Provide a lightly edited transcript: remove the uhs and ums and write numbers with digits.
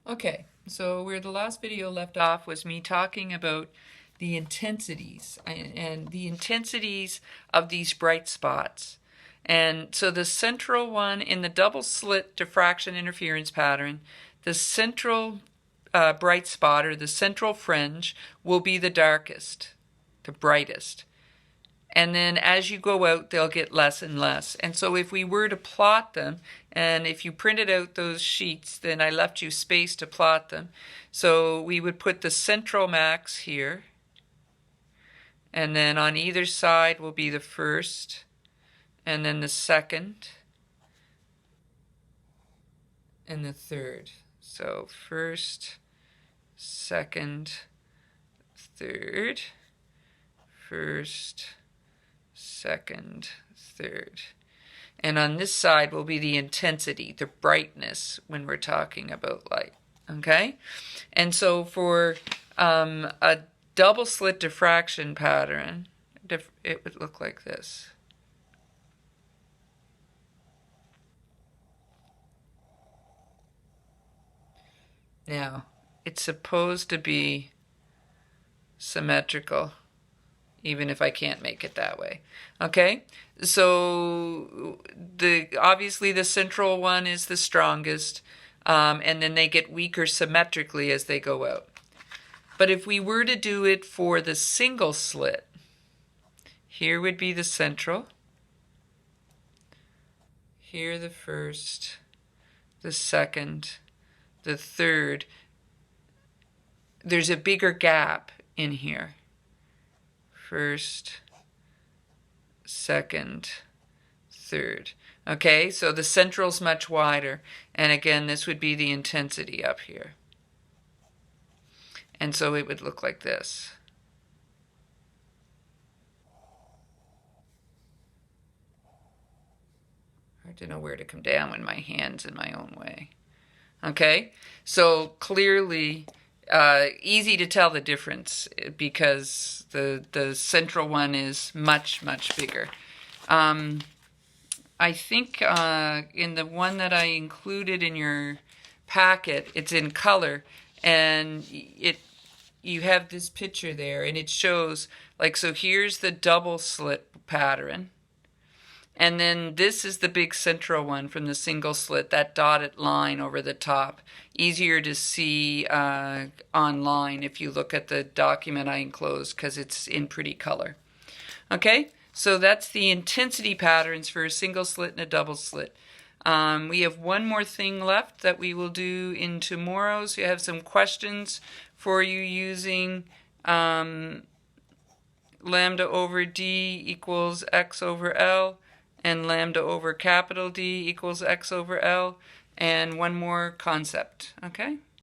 Okay, so where the last video left off was me talking about the intensities and the intensities of these bright spots. And so the central one in the double slit diffraction interference pattern, the central bright spot or the central fringe will be the darkest, the brightest. And then as you go out, they'll get less and less. And so if we were to plot them, and if you printed out those sheets, then I left you space to plot them. So we would put the central max here. And then on either side will be the first, and then the second, and the third. So first, second, third, first, second, third. And on this side will be the intensity, the brightness when we're talking about light. Okay? And so for a double slit diffraction pattern, it would look like this. Now, it's supposed to be symmetrical, even if I can't make it that way. Okay, so obviously the central one is the strongest, and then they get weaker symmetrically as they go out. But if we were to do it for the single slit, here would be the central, here the first, the second, the third. There's a bigger gap in here. First, second, third. Okay, so the central's much wider. And again, this would be the intensity up here. And so it would look like this. Hard to know where to come down when my hand's in my own way. Okay, so clearly easy to tell the difference because the central one is much, much bigger. I think in the one that I included in your packet, it's in color, and you have this picture there, and it shows, like, so here's the double slit pattern, and then this is the big central one from the single slit, that dotted line over the top. Easier to see online if you look at the document I enclosed because it's in pretty color. Okay, so that's the intensity patterns for a single slit and a double slit. We have one more thing left that we will do in tomorrow's. We have some questions for you using lambda over D equals X over L, and lambda over capital D equals X over L, and one more concept, okay?